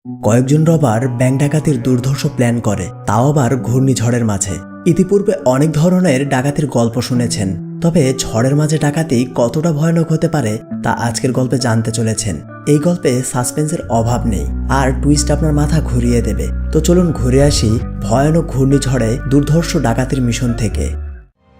কয়েকজন rubber bank ডাকাতির দুর্ধর্ষ প্ল্যান করে, তাও আবার ঘূর্ণিঝড়ের মাঝে। ইতিপূর্বে অনেক ধরনের ডাকাতির গল্প শুনেছেন, তবে ঝড়ের মাঝে ডাকাতি কতটা ভয়ানক হতে পারে তা আজকের গল্পে জানতে চলেছেন। এই গল্পে সাসপেন্সের অভাব নেই, আর টুইস্ট আপনার মাথা ঘুরিয়ে দেবে। তো চলুন ঘুরে আসি ভয়ানক ঘূর্ণিঝড়ে দুর্ধর্ষ ডাকাতির মিশন থেকে।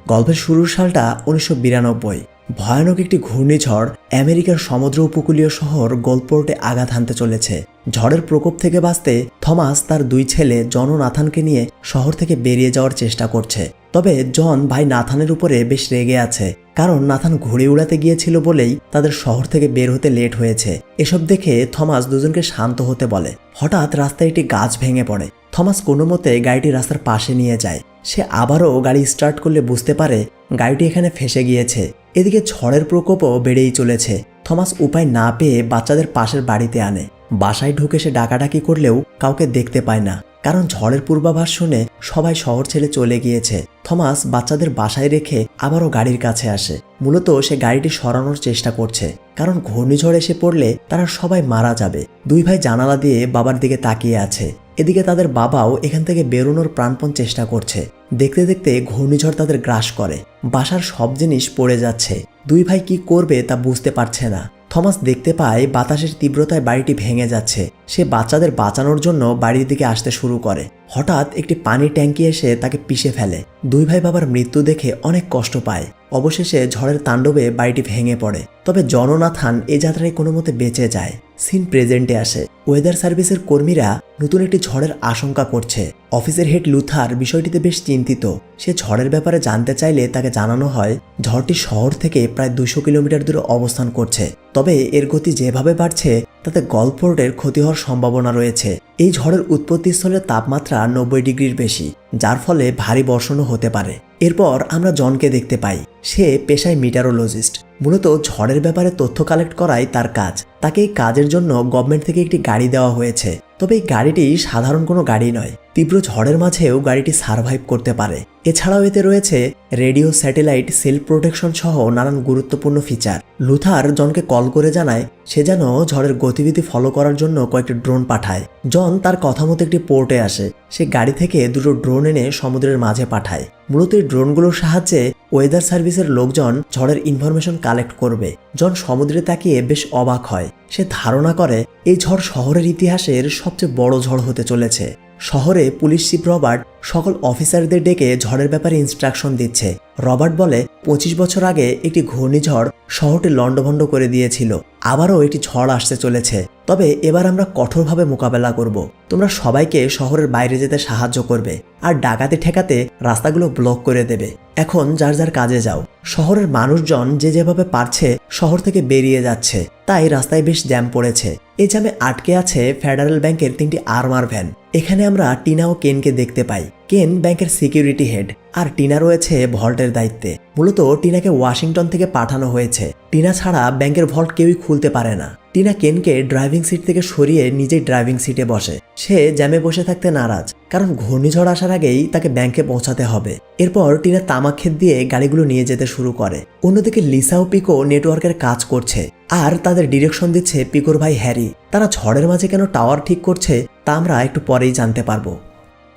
গল্পের শুরুর সালটা 1992। ভয়ানক একটি ঘূর্ণিঝড় আমেরিকার সমুদ্র উপকূলীয় শহর গোল্ডপোর্টে আঘাত হানতে চলেছে। ঝড়ের প্রকোপ থেকে বাঁচতে থমাস তার দুই ছেলে জন ও নাথানকে নিয়ে শহর থেকে বেরিয়ে যাওয়ার চেষ্টা করছে। তবে জন ভাই নাথানের উপরে বেশ রেগে আছে, কারণ নাথান ঘুড়ি উড়াতে গিয়েছিল বলেই তাদের শহর থেকে বের হতে লেট হয়েছে। এসব দেখে থমাস দুজনকে শান্ত হতে বলে। হঠাৎ রাস্তায় একটি গাছ ভেঙে পড়ে। থমাস কোনো মতে গাড়িটি রাস্তার পাশে নিয়ে যায়। সে আবারও গাড়ি স্টার্ট করলে বুঝতে পারে গাড়িটি এখানে ফেসে গিয়েছে। এদিকে ঝড়ের প্রকোপও বেড়েই চলেছে। থমাস উপায় না পেয়ে বাচ্চাদের পাশের বাড়িতে আনে। বাসায় ঢুকে সে ডাকাডাকি করলেও কাউকে দেখতে পায় না, কারণ ঝড়ের পূর্বাভাস শুনে সবাই শহর ছেড়ে চলে গিয়েছে। থমাস বাচ্চাদের বাসায় রেখে আবারও গাড়ির কাছে আসে। মূলত সে গাড়িটি সরানোর চেষ্টা করছে, কারণ ঘূর্ণিঝড় এসে পড়লে তারা সবাই মারা যাবে। দুই ভাই জানালা দিয়ে বাবার দিকে তাকিয়ে আছে। এদিকে তাদের বাবাও এখান থেকে বেরোনোর প্রাণপণ চেষ্টা করছে। দেখতে দেখতে ঘূর্ণিঝড় তাদের গ্রাস করে। বাসার সব জিনিস পড়ে যাচ্ছে। দুই ভাই কি করবে তা বুঝতে পারছে না। থমাস দেখতে পায় বাতাসের তীব্রতায় বাড়িটি ভেঙে যাচ্ছে। সে বাচ্চাদের বাঁচানোর জন্য বাড়ির দিকে আসতে শুরু করে। হঠাৎ একটি পানির ট্যাঙ্কি এসে তাকে পিষে ফেলে। দুই ভাই বাবার মৃত্যু দেখে অনেক কষ্ট পায়। অবশেষে ঝড়ের তাণ্ডবে বাড়িটি ভেঙে পড়ে। তবে জন ও নাথান এই যাত্রায় কোনো মতে বেঁচে যায়। সিন প্রেজেন্টে আসে। ওয়েদার সার্ভিসের কর্মীরা নতুন একটি ঝড়ের আশঙ্কা করছে। অফিসের হেড লুথার বিষয়টিতে বেশ চিন্তিত। সে ঝড়ের ব্যাপারে জানতে চাইলে তাকে জানানো হয় ঝড়টি শহর থেকে প্রায় 200 কিলোমিটার দূরে অবস্থান করছে। তবে এর গতি যেভাবে বাড়ছে তাতে গল্ডপোর্টের ক্ষতি হওয়ার সম্ভাবনা রয়েছে। এই ঝড়ের উৎপত্তিস্থলের তাপমাত্রা 90 ডিগ্রির বেশি, যার ফলে ভারী বর্ষণও হতে পারে। এরপর আমরা জনকে দেখতে পাই। সে পেশায় মিটারোলজিস্ট। মূলত ঝড়ের ব্যাপারে তথ্য কালেক্ট করাই তার কাজ। তাকে এই কাজের জন্য গভর্নমেন্ট থেকে একটি গাড়ি দেওয়া হয়েছে। তবে এই গাড়িটি সাধারণ কোনো গাড়ি নয়। তীব্র ঝড়ের মাঝেও গাড়িটি সার্ভাইভ করতে পারে। এছাড়াও এতে রয়েছে রেডিও, স্যাটেলাইট, সেলফ প্রোটেকশন সহ নানান গুরুত্বপূর্ণ ফিচার। লুথার জনকে কল করে জানায় সে যেন ঝড়ের গতিবিধি ফলো করার জন্য কয়েকটি ড্রোন পাঠায়। জন তার কথা মতো একটি পোর্টে আসে। সে গাড়ি থেকে দুটো ড্রোন এনে সমুদ্রের মাঝে পাঠায়। মূলত এই ড্রোনগুলোর সাহায্যে ওয়েদার সার্ভিসের লোকজন ঝড়ের ইনফরমেশন কালেক্ট করবে। জন সমুদ্রে তাকিয়ে বেশ অবাক হয়। সে ধারণা করে এই ঝড় শহরের ইতিহাসের সবচেয়ে বড় ঝড় হতে চলেছে। শহরে পুলিশ চিফ রবার্ট সকল অফিসারদের ডেকে ঝড়ের ব্যাপারে ইনস্ট্রাকশন দিচ্ছে। রবার্ট বলে 25 বছর আগে একটি ঘূর্ণিঝড় শহরটি লণ্ডভণ্ড করে দিয়েছিল। আবারও একটি ঝড় আসতে চলেছে, তবে এবার আমরা কঠোরভাবে মোকাবেলা করব। তোমরা সবাইকে শহরের বাইরে যেতে সাহায্য করবে, আর ডাকাতি ঠেকাতে রাস্তাগুলো ব্লক করে দেবে। এখন যার যার কাজে যাও। শহরের মানুষজন যে যেভাবে পারছে শহর থেকে বেরিয়ে যাচ্ছে, তাই রাস্তায় বেশ জ্যাম পড়েছে। এই জ্যামে আটকে আছে ফেডারেল ব্যাংকের 3টি আর্মার ভ্যান। এখানে আমরা টিনা ও কেনকে দেখতে পাই। কেন ব্যাংকের সিকিউরিটি হেড, আর টিনা রয়েছে ভল্টের দায়িত্বে। মূলত টিনাকে ওয়াশিংটন থেকে পাঠানো হয়েছে। টিনা ছাড়া ব্যাংকের ভল্ট কেউই খুলতে পারে না। টিনা কেনকে ড্রাইভিং সিট থেকে সরিয়ে নিজেই ড্রাইভিং সিটে বসে। সে জ্যামে বসে থাকতে নারাজ, কারণ ঘূর্ণিঝড় আসার আগেই তাকে ব্যাংকে পৌঁছাতে হবে। এরপর টিনা তামাক ক্ষেত দিয়ে গাড়িগুলো নিয়ে যেতে শুরু করে। অন্যদিকে লিসা ও পিকো নেটওয়ার্কের কাজ করছে, আর তাদের ডিরেকশন দিচ্ছে পিকোর ভাই হ্যারি। তারা ঝড়ের মাঝে কেন টাওয়ার ঠিক করছে তা আমরা একটু পরেই জানতে পারবো।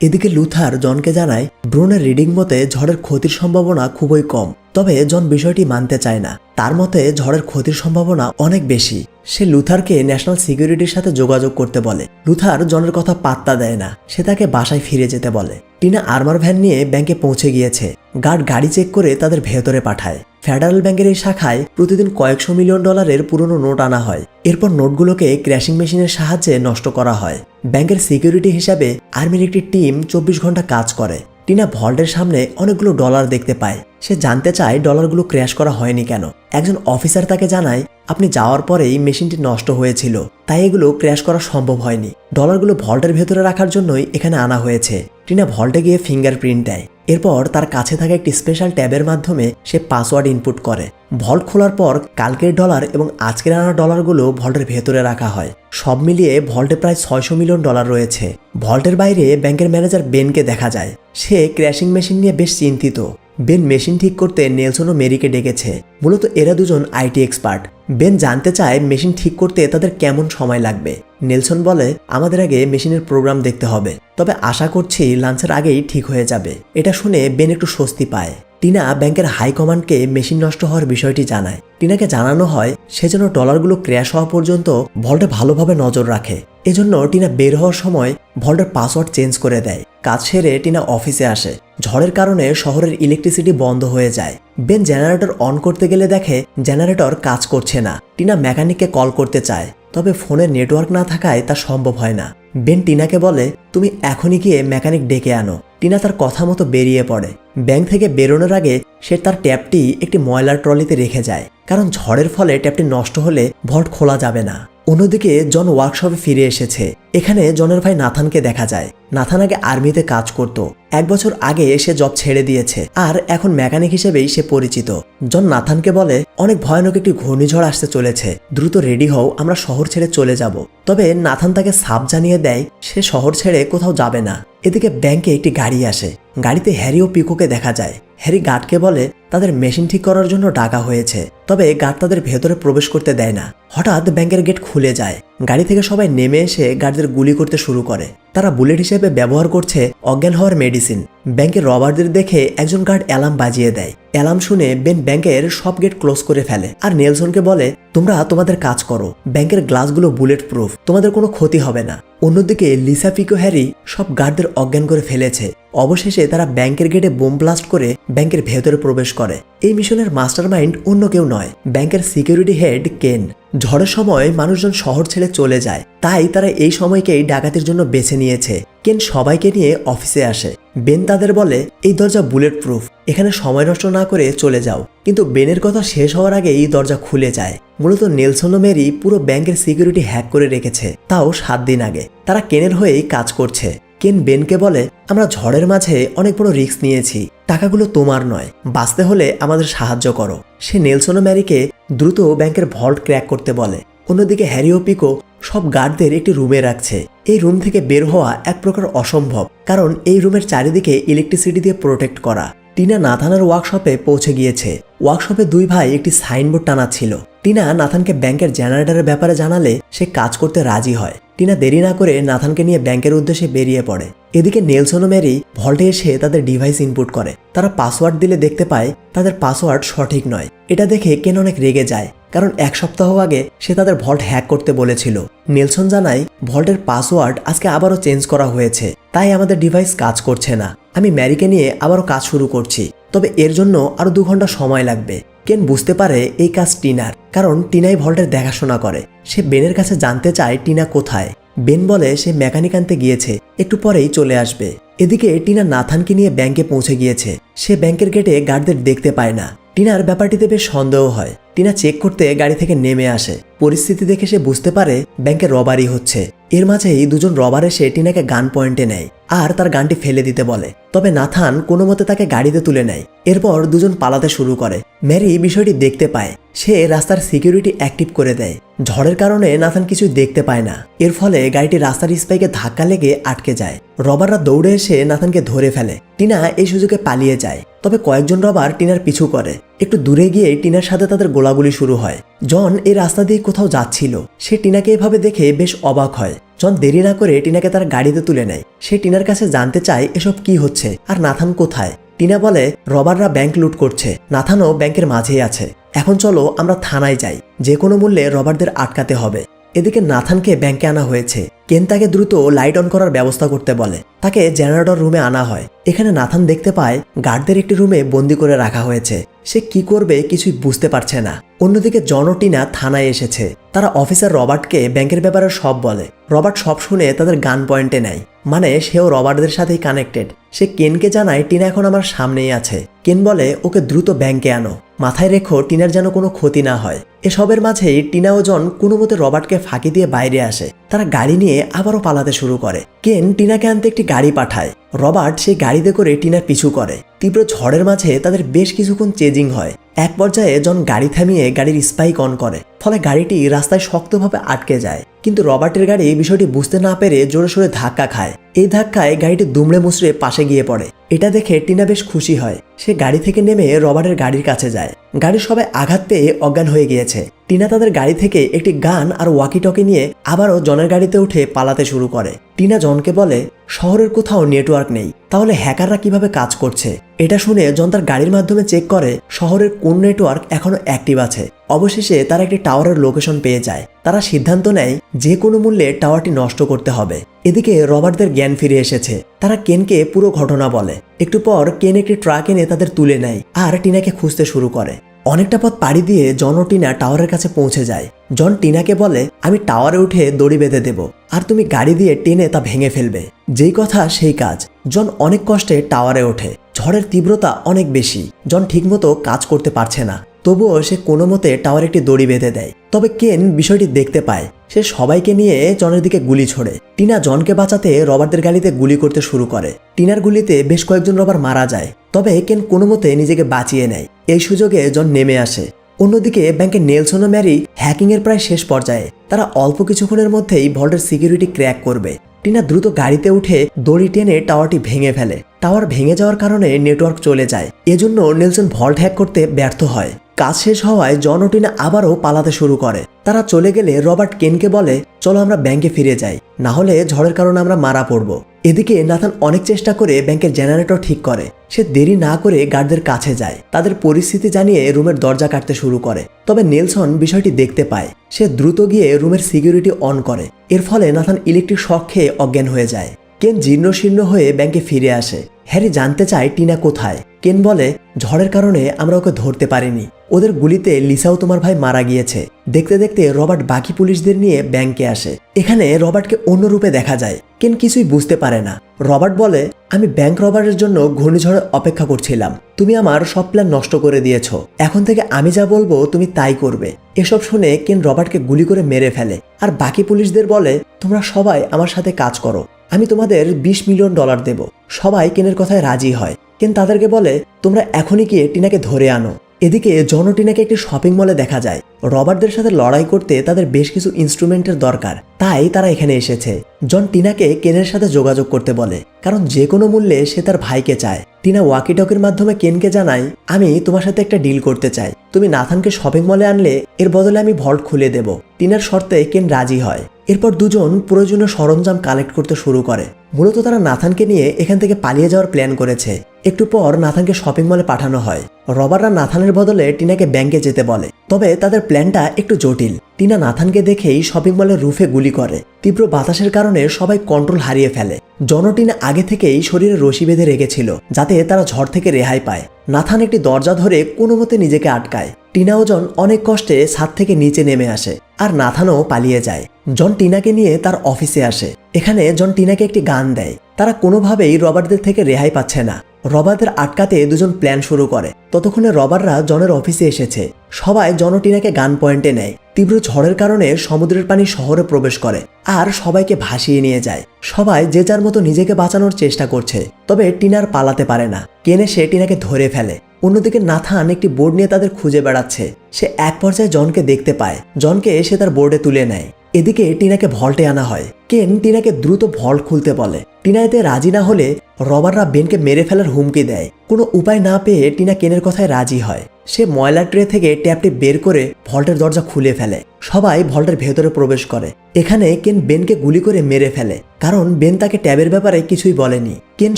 এদিকে লুথার জনকে জানায় ড্রোনের রিডিং মতে ঝড়ের ক্ষতির সম্ভাবনা খুবই কম। তবে জন বিষয়টি মানতে চায় না। তার মতে ঝড়ের ক্ষতির সম্ভাবনা অনেক বেশি। সে লুথারকে ন্যাশনাল সিকিউরিটির সাথে যোগাযোগ করতে বলে। লুথার জনের কথা পাত্তা দেয় না। সে তাকে বাসায় ফিরে যেতে বলে। টিনা আর্মার ভ্যান নিয়ে ব্যাংকে পৌঁছে গিয়েছে। গার্ড গাড়ি চেক করে তাদের ভেতরে পাঠায়। ফেডারেল ব্যাংকের এই শাখায় প্রতিদিন কয়েকশো মিলিয়ন ডলারের পুরনো নোট আনা হয়। এরপর নোটগুলোকে ক্র্যাশিং মেশিনের সাহায্যে নষ্ট করা হয়। ব্যাংকের সিকিউরিটি হিসাবে আর্মির একটি টিম 24 ঘন্টা কাজ করে। টিনা ভল্টের সামনে অনেকগুলো ডলার দেখতে পায়। সে জানতে চায় ডলারগুলো ক্র্যাশ করা হয়নি কেন। একজন অফিসার তাকে জানায় আপনি যাওয়ার পরেই মেশিনটি নষ্ট হয়েছিল, তাই এগুলো ক্র্যাশ করা সম্ভব হয়নি। ডলারগুলো ভল্টের ভেতরে রাখার জন্যই এখানে আনা হয়েছে। টিনা ভল্টে গিয়ে ফিঙ্গারপ্রিন্ট দেয়। এরপর তার কাছে থাকা একটি স্পেশাল ট্যাবের মাধ্যমে সে পাসওয়ার্ড ইনপুট করে। ভল্ট খোলার পর কালকের ডলার এবং আজকের আনা ডলারগুলো ভল্টের ভেতরে রাখা হয়। সব মিলিয়ে ভল্টে প্রায় 600 মিলিয়ন ডলার রয়েছে। ভল্টের বাইরে ব্যাংকের ম্যানেজার বেনকে দেখা যায়। সে ক্র্যাশিং মেশিন নিয়ে বেশ চিন্তিত। বেন মেশিন ঠিক করতে নেলসন ও মেরিকে ডেকেছে। মূলত এরা দুজন আইটি এক্সপার্ট। বেন জানতে চায় মেশিন ঠিক করতে তাদের কেমন সময় লাগবে। নেলসন বলে, আমাদের আগে মেশিনের প্রোগ্রাম দেখতে হবে, তবে আশা করছি লাঞ্চের আগেই ঠিক হয়ে যাবে। এটা শুনে বেন একটু স্বস্তি পায়। টিনা ব্যাংকের হাই কমান্ডকে মেশিন নষ্ট হওয়ার বিষয়টি জানায়। টিনাকে জানানো হয় সে যেন ডলারগুলো ক্র্যাশ হওয়া পর্যন্ত ভল্টে ভালোভাবে নজর রাখে। এজন্য টিনা বের হওয়ার সময় ভল্টের পাসওয়ার্ড চেঞ্জ করে দেয়। কাজ সেরে টিনা অফিসে আসে। ঝড়ের কারণে শহরের ইলেকট্রিসিটি বন্ধ হয়ে যায়। বেন জেনারেটর অন করতে গেলে দেখে জেনারেটর কাজ করছে না। টিনা মেকানিককে কল করতে চায়, তবে ফোনে নেটওয়ার্ক না থাকায় তা সম্ভব হয় না। বেন টিনাকে বলে, তুমি এখনই গিয়ে মেকানিক ডেকে আনো। টিনা তার কথা মতো বেরিয়ে পড়ে। ব্যাংক থেকে বেরোনোর আগে সে তার ট্যাপটি একটি ময়লার ট্রলিতে রেখে যায়, কারণ ঝড়ের ফলে ট্যাপটি নষ্ট হলে ভল্ট খোলা যাবে না। অন্যদিকে জন ওয়ার্কশপে ফিরে এসেছে। এখানে জনের ভাই নাথানকে দেখা যায়। নাথান আগে আর্মিতে কাজ করত। 1 বছর আগে সে জব ছেড়ে দিয়েছে আর এখন মেকানিক হিসেবেই সে পরিচিত। জন নাথানকে বলে, অনেক ভয়ানক একটি ঘূর্ণিঝড় আসতে চলেছে, দ্রুত রেডি হও, আমরা শহর ছেড়ে চলে যাব। তবে নাথান তাকে সাফ জানিয়ে দেয় সে শহর ছেড়ে কোথাও যাবে না। এদিকে ব্যাংকে একটি গাড়ি আসে। গাড়িতে হ্যারি ও পিকোকে দেখা যায়। হ্যারি গার্ডকে বলে তাদের মেশিন ঠিক করার জন্য ডাকা হয়েছে, তবে গার্ড তাদের ভেতরে প্রবেশ করতে দেয় না। হঠাৎ ব্যাংকের গেট খুলে যায়। গাড়ি থেকে সবাই নেমে এসে গার্ডদের গুলি করতে শুরু করে। তারা বুলেট হিসেবে ব্যবহার করছে অজ্ঞান হওয়ার মেডিসিন। ব্যাংকের রবারদের দেখে একজন গার্ড অ্যালার্ম বাজিয়ে দেয়। অ্যালার্ম শুনে বেন ব্যাংকের সব গেট ক্লোজ করে ফেলে আর নেলসনকে বলে, তোমরা তোমাদের কাজ করো, ব্যাংকের গ্লাসগুলো বুলেট প্রুফ, তোমাদের কোনো ক্ষতি হবে না। অন্যদিকে লিসা, পিকো, হ্যারি সব গার্ডদের অজ্ঞান করে ফেলেছে। অবশেষে তারা ব্যাংকের গেটে বোম ব্লাস্ট করে ব্যাংকের ভেতরে প্রবেশ করে। এই মিশনের মাস্টারমাইন্ড অন্য কেউ নয়, ব্যাংকের সিকিউরিটি হেড কেন। ঝড়ের সময় মানুষজন শহর ছেড়ে চলে যায়, তাই তারা এই সময়কেই ডাকাতির জন্য বেছে নিয়েছে। কেন সবাইকে নিয়ে অফিসে আসে। বেন তাদের বলে, এই দরজা বুলেট প্রুফ, এখানে সময় নষ্ট না করে চলে যাও। কিন্তু বেনের কথা শেষ হওয়ার আগে এই দরজা খুলে যায়। মূলত নেলসন ও মেরি পুরো ব্যাংকের সিকিউরিটি হ্যাক করে রেখেছে, তাও 7 দিন আগে। তারা কেনের হয়েই কাজ করছে। কেন বেনকে বলে, আমরা ঝড়ের মাঝে অনেক বড় রিস্ক নিয়েছি, টাকাগুলো তোমার নয়, বাঁচতে হলে আমাদের সাহায্য করো। সে নেলসন ও ম্যারিকে দ্রুত ব্যাংকের ভল্ট ক্র্যাক করতে বলে। অন্যদিকে হ্যারি ও পিকো সব গার্ডদের একটি রুমে রাখছে। এই রুম থেকে বের হওয়া এক প্রকার অসম্ভব, কারণ এই রুমের চারিদিকে ইলেকট্রিসিটি দিয়ে প্রোটেক্ট করা। টিনা নাথানের ওয়ার্কশপে পৌঁছে গিয়েছে। ওয়ার্কশপে 2 ভাই একটি সাইনবোর্ড টানা ছিল। টিনা নাথানকে ব্যাংকের জেনারেটরের ব্যাপারে জানালে সে কাজ করতে রাজি হয়। টিনা দেরি না করে নাথানকে নিয়ে ব্যাংকের উদ্দেশ্যে বেরিয়ে পড়ে। এদিকে নেলসন ও মেরি ভল্টে এসে তাদের ডিভাইস ইনপুট করে। তারা পাসওয়ার্ড দিলে দেখতে পায় তাদের পাসওয়ার্ড সঠিক নয়। এটা দেখে কেন অনেক রেগে যায়, কারণ 1 সপ্তাহ আগে সে তাদের ভল্ট হ্যাক করতে বলেছিল। নেলসন জানায়, ভল্টের পাসওয়ার্ড আজকে আবারও চেঞ্জ করা হয়েছে, তাই আমাদের ডিভাইস কাজ করছে না। আমি ম্যারিকে নিয়ে আবারও কাজ শুরু করছি, তবে এর জন্য আরো 2 ঘন্টা সময় লাগবে। কেন বুঝতে পারে এই কাজ টিনার, কারণ টিনাই ভল্টের দেখাশোনা করে। সে বেনের কাছে জানতে চায় টিনা কোথায়। বেন বলে সে মেকানিক আনতে গিয়েছে, একটু পরেই চলে আসবে। এদিকে টিনা নাথানকে নিয়ে ব্যাংকে পৌঁছে গিয়েছে। সে ব্যাংকের গেটে গার্ডদের দেখতে পায় না। টিনার ব্যাপারটিতে বেশ সন্দেহ হয়। টিনা চেক করতে গাড়ি থেকে নেমে আসে। পরিস্থিতি দেখে সে বুঝতে পারে ব্যাংকে রবারি হচ্ছে। এর মাঝেই 2 জন রবার এসে টিনাকে গান পয়েন্টে নেয় আর তার গানটি ফেলে দিতে বলে, তবে নাথান কোনো মতে তাকে গাড়িতে তুলে নেয়। এরপর 2 জন পালাতে শুরু করে। ম্যারি বিষয়টি দেখতে পায়। সে রাস্তার সিকিউরিটি অ্যাক্টিভ করে দেয়। ঝড়ের কারণে নাথান কিছুই দেখতে পায় না। এর ফলে গাড়িটি রাস্তার স্পাইকে ধাক্কা লেগে আটকে যায়। রবাররা দৌড়ে এসে নাথানকে ধরে ফেলে। টিনা এই সুযোগে পালিয়ে যায়, তবে কয়েকজন রবার টিনার পিছু করে। একটু দূরে গিয়ে টিনার সাথে তাদের গোলাগুলি শুরু হয়। জন এই রাস্তা দিয়ে কোথাও যাচ্ছিল। সে টিনাকে এভাবে দেখে বেশ অবাক হয়। জন দেরি না করে টিনাকে তার গাড়িতে তুলে নেয়। সে টিনার কাছে জানতে চায় এসব কি হচ্ছে আর নাথান কোথায়। টিনা বলে, রবাররা ব্যাংক লুট করছে, নাথানও ব্যাংকের মাঝেই আছে। এখন চলো আমরা থানায় যাই, যে কোনো মূল্যে রবারদের আটকাতে হবে। এদিকে নাথানকে ব্যাংকে আনা হয়েছে। কেন তাকে দ্রুত লাইট অন করার ব্যবস্থা করতে বলে। তাকে জেনারেটর রুমে আনা হয়। এখানে নাথান দেখতে পায় গার্ডদের একটি রুমে বন্দি করে রাখা হয়েছে। সে কি করবে কিছুই বুঝতে পারছে না। অন্যদিকে জন ও টিনা থানায় এসেছে। তারা অফিসার রবার্টকে ব্যাংকের ব্যাপারে সব বলে। রবার্ট সব শুনে তাদের গান পয়েন্টে নেয়, মানে সেও রবার্টদের সাথেই কানেক্টেড। সে কেনকে জানায় টিনা এখন আমার সামনেই আছে। কেন বলে ওকে দ্রুত ব্যাংকে আনো, মাথায় রেখো টিনার যেন কোনো ক্ষতি না হয়। এসবের মাঝেই টিনা ও জন কোনো মতে রবার্টকে ফাঁকি দিয়ে বাইরে আসে। তারা গাড়ি নিয়ে আবারও পালাতে শুরু করে। কেন টিনাকে আনতে একটি গাড়ি পাঠায়। রবার্ট সেই গাড়িতে করে টিনার পিছু করে। তীব্র ঝড়ের মাঝে তাদের বেশ কিছুক্ষণ চেজিং হয়। এক পর্যায়ে জন গাড়ি থামিয়ে গাড়ির স্পাইক অন করে, ফলে গাড়িটি রাস্তায় শক্তভাবে আটকে যায়। কিন্তু রবার্টের গাড়ি বিষয়টি বুঝতে না পেরে জোরে সোরে ধাক্কা খায়। এই ধাক্কায় গাড়িটি দুমড়ে মুচড়ে পাশে গিয়ে পড়ে। এটা দেখে টিনা বেশ খুশি হয়। সে গাড়ি থেকে নেমে রবার্টের গাড়ির কাছে যায়। গাড়ির সবাই আঘাত পেয়ে অজ্ঞান হয়ে গিয়েছে। টিনা তাদের গাড়ি থেকে একটি গান আর ওয়াকি টকি নিয়ে আবারও জনের গাড়িতে উঠে পালাতে শুরু করে। টিনা জনকে বলে শহরের কোথাও নেটওয়ার্ক নেই, তাহলে হ্যাকাররা কিভাবে কাজ করছে। এটা শুনে জন তার গাড়ির মাধ্যমে চেক করে শহরের কোন নেটওয়ার্ক এখনো অ্যাক্টিভ আছে। অবশেষে তারা একটি টাওয়ারের লোকেশন পেয়ে যায়। তারা সিদ্ধান্ত নেয় যে কোনো মূল্যে টাওয়ারটি নষ্ট করতে হবে। এদিকে রবার্টদের জ্ঞান ফিরে এসেছে। তারা কেনকে পুরো ঘটনা বলে। একটু পর কেন একটি ট্রাক এনে তাদের তুলে নেয় আর টিনাকে খুঁজতে শুরু করে। অনেকটা পথ পাড়ি দিয়ে জন ও টিনা টাওয়ারের কাছে পৌঁছে যায়। জন টিনাকে বলে আমি টাওয়ারে উঠে দড়ি বেঁধে দেব আর তুমি গাড়ি দিয়ে টেনে তা ভেঙে ফেলবে। যেই কথা সেই কাজ। জন অনেক কষ্টে টাওয়ারে ওঠে। ঝড়ের তীব্রতা অনেক বেশি। জন ঠিকমতো কাজ করতে পারছে না, তবুও সে কোনো মতে টাওয়ারে একটি দড়ি বেঁধে দেয়। তবে কেন বিষয়টি দেখতে পায়। সে সবাইকে নিয়ে জনের দিকে গুলি ছোড়ে। টিনা জনকে বাঁচাতে রবার্টদের গাড়িতে গুলি করতে শুরু করে। টিনার গুলিতে বেশ কয়েকজন রবার মারা যায়, তবে কেন কোনো মতে নিজেকে বাঁচিয়ে নেয়। এই সুযোগে জন নেমে আসে। অন্যদিকে ব্যাংকের নেলসন ও ম্যারি হ্যাকিংয়ের প্রায় শেষ পর্যায়ে। তারা অল্প কিছুক্ষণের মধ্যেই ভল্টের সিকিউরিটি ক্র্যাক করবে। টিনা দ্রুত গাড়িতে উঠে দড়ি টেনে টাওয়ারটি ভেঙে ফেলে। টাওয়ার ভেঙে যাওয়ার কারণে নেটওয়ার্ক চলে যায়। এজন্য নেলসন ভল্ট হ্যাক করতে ব্যর্থ হয়। কাজ শেষ হওয়ায় জন ও টিনা আবারও পালাতে শুরু করে। তারা চলে গেলে রবার্ট কেনকে বলে চলো আমরা ব্যাংকে ফিরে যাই, না হলে ঝড়ের কারণে আমরা মারা পড়ব। এদিকে নাথান অনেক চেষ্টা করে ব্যাংকের জেনারেটর ঠিক করে। সে দেরি না করে গার্ডদের কাছে যায়। তাদের পরিস্থিতি জানিয়ে রুমের দরজা কাটতে শুরু করে। তবে নেলসন বিষয়টি দেখতে পায়। সে দ্রুত গিয়ে রুমের সিকিউরিটি অন করে। এর ফলে নাথান ইলেকট্রিক শক খেয়ে অজ্ঞান হয়ে যায়। কেন জীর্ণশীর্ণ হয়ে ব্যাংকে ফিরে আসে। হ্যারি জানতে চায় টিনা কোথায়। কেন বলে ঝড়ের কারণে আমরা ওকে ধরতে পারিনি। ওদের গুলিতে লিসাও তোমার ভাই মারা গিয়েছে। দেখতে দেখতে রবার্ট বাকি পুলিশদের নিয়ে ব্যাংকে আসে। এখানে রবার্টকে অন্য রূপে দেখা যায়। কেন কিছুই বুঝতে পারে না। রবার্ট বলে আমি ব্যাংক রবারের জন্য ঘূর্ণিঝড়ে অপেক্ষা করছিলাম। তুমি আমার সব প্ল্যান নষ্ট করে দিয়েছ। এখন থেকে আমি যা বলবো তুমি তাই করবে। এসব শুনে কেন রবার্টকে গুলি করে মেরে ফেলে আর বাকি পুলিশদের বলে তোমরা সবাই আমার সাথে কাজ করো, আমি তোমাদের $20 মিলিয়ন দেব। সবাই কেনের কথায় রাজি হয়। কেন তাদেরকে বলে তোমরা এখনই গিয়ে টিনাকে ধরে আনো। এদিকে জন ও টিনাকে একটি শপিং মলে দেখা যায়। রবার্টদের সাথে লড়াই করতে তাদের বেশ কিছু ইনস্ট্রুমেন্টের দরকার, তাই তারা এখানে এসেছে। জন টিনাকে কেনের সাথে যোগাযোগ করতে বলে, কারণ যে কোনো মূল্যে সে তার ভাইকে চায়। টিনা ওয়াকি টকির মাধ্যমে কেনকে জানায় আমি তোমার সাথে একটা ডিল করতে চাই। তুমি নাথানকে শপিং মলে আনলে এর বদলে আমি ভল্ট খুলে দেব। টিনার শর্তে কেন রাজি হয়। এরপর দুজন প্রয়োজনীয় সরঞ্জাম কালেক্ট করতে শুরু করে। মূলত তারা নাথানকে নিয়ে এখান থেকে পালিয়ে যাওয়ার প্ল্যান করেছে। একটু পর নাথানকে শপিং মলে পাঠানো হয়। রবাররা নাথানের বদলে টিনাকে ব্যাংকে যেতে বলে। তবে তাদের প্ল্যানটা একটু জটিল। টিনা নাথানকে দেখেই শপিং মলের রুফে গুলি করে। তীব্র বাতাসের কারণে সবাই কন্ট্রোল হারিয়ে ফেলে। জন ও টিনা আগে থেকেই শরীরে রশি বেঁধে রেখেছিল যাতে তারা ঝড় থেকে রেহাই পায়। নাথান একটি দরজা ধরে কোনো মতে নিজেকে আটকায়। টিনা ও জন অনেক কষ্টে ছাদ থেকে নিচে নেমে আসে আর নাথানও পালিয়ে যায়। জন টিনাকে নিয়ে তার অফিসে আসে। এখানে জন টিনাকে একটি গান দেয়। তারা কোনোভাবেই রবার্টদের থেকে রেহাই পাচ্ছে না। রবারদের আটকাতে দুজন প্ল্যান শুরু করে। ততক্ষণে রবাররা জনের অফিসে এসেছে। সবাই জন ও টিনাকে গান পয়েন্টে নেয়। তীব্র ঝড়ের কারণে সমুদ্রের পানি শহরে প্রবেশ করে আর সবাইকে ভাসিয়ে নিয়ে যায়। সবাই যে যার মতো নিজেকে বাঁচানোর চেষ্টা করছে, তবে টিনার পালাতে পারে না। কেন সে টিনাকে ধরে ফেলে। অন্যদিকে নাথান একটি বোর্ড নিয়ে তাদের খুঁজে বেড়াচ্ছে। সে এক পর্যায়ে জনকে দেখতে পায়। জনকে সে তার বোর্ডে তুলে নেয়। এদিকে টিনাকে ভল্টে আনা হয়। কেন টিনাকে দ্রুত ভল্ট খুলতে বলে। টিনা এতে রাজি না হলে রবাররা বেনকে মেরে ফেলার হুমকি দেয়। কোনো উপায় না পেয়ে টিনা কেনের কথায় রাজি হয়। সে ময়লার ট্রে থেকে ট্যাপটি বের করে ভল্টের দরজা খুলে ফেলে। সবাই ভল্টের ভেতরে প্রবেশ করে। এখানে কেন বেনকে গুলি করে মেরে ফেলে, কারণ বেন তাকে ট্যাবের ব্যাপারে কিছুই বলেনি। কেন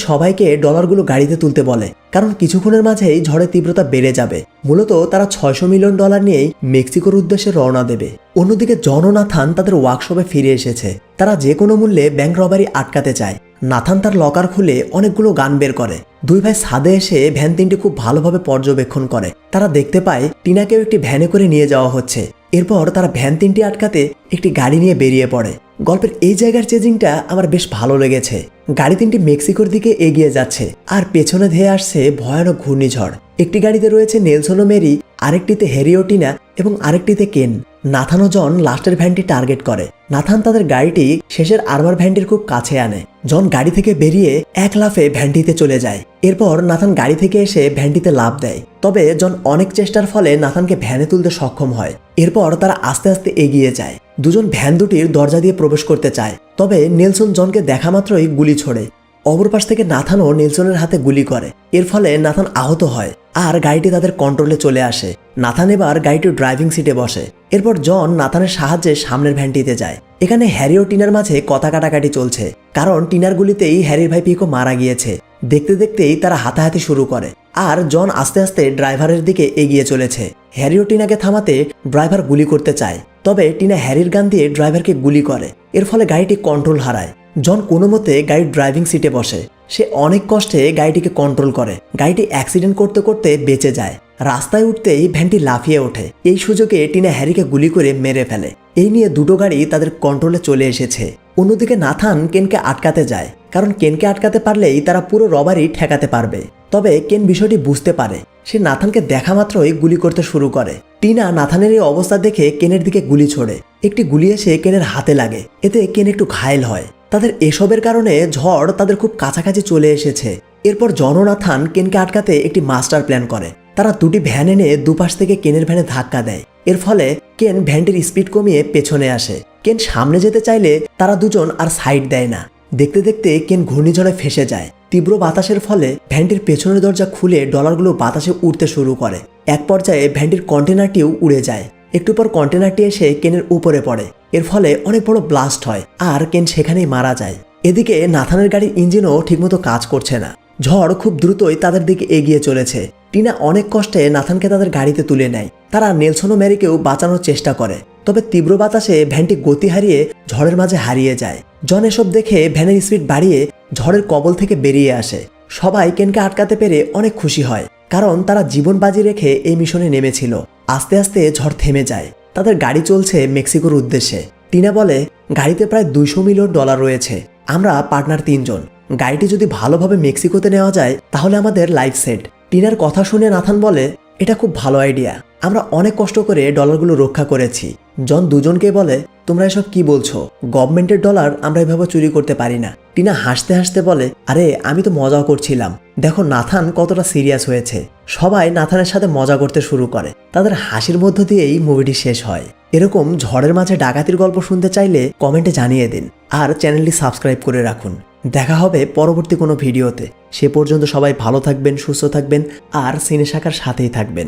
সবাইকে ডলারগুলো গাড়িতে তুলতে বলে, কারণ কিছুক্ষণের মাঝেই ঝড়ের তীব্রতা বেড়ে যাবে। মূলত তারা $600 মিলিয়ন নিয়েই মেক্সিকোর উদ্দেশ্যে রওনা দেবে। অন্যদিকে জন ও নাথান তাদের ওয়ার্কশপে ফিরে এসেছে। তারা যে কোনো মূল্যে ব্যাংক রবারি আটকাতে চায়। নাথান তার লকার খুলে অনেকগুলো গান বের করে। দুই ভাই ছাদে এসে ভ্যান তিনটি খুব ভালোভাবে পর্যবেক্ষণ করে। তারা দেখতে পায় টিনাকেও একটি ভ্যানে করে নিয়ে যাওয়া হচ্ছে। এরপর তারা ভ্যান তিনটি আটকাতে একটি গাড়ি নিয়ে বেরিয়ে পড়ে। গল্পের এই জায়গার চেজিংটা আমার বেশ ভালো লেগেছে। গাড়ি তিনটি মেক্সিকোর দিকে এগিয়ে যাচ্ছে আর পেছনে ধেয়ে আসছে ভয়ানক ঘূর্ণিঝড়। একটি গাড়িতে রয়েছে নেলসন ও মেরি, আরেকটিতে হ্যারি ও টিনা এবং আরেকটিতে কেন। নাথান ও জন লাস্টের ভ্যানটি টার্গেট করে। নাথান তাদের গাড়িটি শেষের আরবার ভ্যানটির খুব কাছে আনে। জন গাড়ি থেকে বেরিয়ে এক লাফে ভ্যানটিতে চলে যায়। এরপর নাথান গাড়ি থেকে এসে ভ্যানটিতে লাফ দেয়। তবে জন অনেক চেষ্টার ফলে নাথানকে ভ্যানে তুলতে সক্ষম হয়। এরপর তারা আস্তে আস্তে এগিয়ে যায়। দুজন ভ্যান দুটির দরজা দিয়ে প্রবেশ করতে চায়, তবে নেলসন জনকে দেখা মাত্রই গুলি ছোড়ে। অপর পাশ থেকে নাথানও নেলসনের হাতে গুলি করে। এর ফলে নাথান আহত হয় আর গাড়িটি তাদের কন্ট্রোলে চলে আসে। নাথান এবার গাড়িটির ড্রাইভিং সিটে বসে। এরপর জন নাথানের সাহায্যে সামনের ভ্যানটিতে যায়। এখানে হ্যারি ও টিনার মাঝে কথা কাটাকাটি চলছে, কারণ টিনার গুলিতেই হ্যারির ভাই পিকো মারা গিয়েছে। দেখতে দেখতেই তারা হাতাহাতি শুরু করে আর জন আস্তে আস্তে ড্রাইভারের দিকে এগিয়ে চলেছে। হ্যারি ও টিনাকে থামাতে ড্রাইভার গুলি করতে চায়, তবে টিনা হ্যারির গান দিয়ে ড্রাইভারকে গুলি করে। এর ফলে গাড়িটি কন্ট্রোল হারায়। জন কোনো মতে গাড়ির ড্রাইভিং সিটে বসে। সে অনেক কষ্টে গাড়িটিকে কন্ট্রোল করে। গাড়িটি অ্যাক্সিডেন্ট করতে করতে বেঁচে যায়। রাস্তায় উঠতেই ভ্যানটি লাফিয়ে ওঠে। এই সুযোগে টিনা হ্যারিকে গুলি করে মেরে ফেলে। এই নিয়ে দুটো গাড়ি তাদের কন্ট্রোলে চলে এসেছে। অন্যদিকে নাথান কেনকে আটকাতে যায়, কারণ কেনকে আটকাতে পারলেই তারা পুরো রবারি ঠেকাতে পারবে। তবে কেন বিষয়টি বুঝতে পারে। সে নাথানকে দেখা মাত্রই গুলি করতে শুরু করে। টিনা নাথানের এই অবস্থা দেখে কেনের দিকে গুলি ছোড়ে। একটি গুলি এসে কেনের হাতে লাগে, এতে কেন একটু ঘায়েল হয়। তাদের এসবের কারণে ঝড় তাদের খুব কাছাকাছি চলে এসেছে। এরপর জন ও নাথান কেনকে আটকাতে একটি মাস্টার প্ল্যান করে। তারা দুটি ভ্যান এনে দুপাশ থেকে কেনের ভ্যানে ধাক্কা দেয়। এর ফলে কেন ভ্যানটির স্পিড কমিয়ে পেছনে আসে। কেন সামনে যেতে চাইলে তারা দুজন আর সাইড দেয় না। দেখতে দেখতে কেন ঘূর্ণিঝড়ে ফেসে যায়। তীব্র বাতাসের ফলে ভ্যানটির পেছনের দরজা খুলে ডলারগুলো বাতাসে উড়তে শুরু করে। এক পর্যায়ে ভ্যানটির কন্টেনারটিও উড়ে যায়। একটু পর কন্টেনারটি এসে কেনের উপরে পড়ে। এর ফলে অনেক বড় ব্লাস্ট হয় আর কেন সেখানেই মারা যায়। এদিকে নাথানের গাড়ির ইঞ্জিনও ঠিকমতো কাজ করছে না। ঝড় খুব দ্রুতই তাদের দিকে এগিয়ে চলেছে। টিনা অনেক কষ্টে নাথানকে তাদের গাড়িতে তুলে নেয়। তারা নেলসন ও ম্যারিকেও বাঁচানোর চেষ্টা করে, তবে তীব্র বাতাসে ভ্যানটি গতি হারিয়ে ঝড়ের মাঝে হারিয়ে যায়। জন এসব দেখে ভ্যানের স্পিড বাড়িয়ে ঝড়ের কবল থেকে বেরিয়ে আসে। সবাই কেনকে আটকাতে পেরে অনেক খুশি হয়, কারণ তারা জীবন বাজি রেখে এই মিশনে নেমেছিল। আস্তে আস্তে ঝড় থেমে যায়। তাদের গাড়ি চলছে মেক্সিকোর উদ্দেশ্যে। টিনা বলে, গাড়িতে প্রায় $200 মিলিয়ন রয়েছে। আমরা পার্টনার 3 জন। গাড়িটি যদি ভালোভাবে মেক্সিকোতে নেওয়া যায় তাহলে আমাদের লাইফ সেট। টিনার কথা শুনে নাথান বলে, এটা খুব ভালো আইডিয়া। আমরা অনেক কষ্ট করে ডলারগুলো রক্ষা করেছি। জন দুজনকে বলে, তোমরা এসব কি বলছো? গভর্নমেন্টের ডলার আমরা এভাবে চুরি করতে পারি না। টিনা হাসতে হাসতে বলে, আরে আমি তো মজা করছিলাম। দেখো নাথান কতটা সিরিয়াস হয়েছে। সবাই নাথানের সাথে মজা করতে শুরু করে। তাদের হাসির মধ্য দিয়েই মুভিটি শেষ হয়। এরকম ঝড়ের মাঝে ডাকাতির গল্প শুনতে চাইলে কমেন্টে জানিয়ে দিন আর চ্যানেলটি সাবস্ক্রাইব করে রাখুন। দেখা হবে পরবর্তী কোনো ভিডিওতে। সে পর্যন্ত সবাই ভালো থাকবেন, সুস্থ থাকবেন আর সিনে শাখার সাথেই থাকবেন।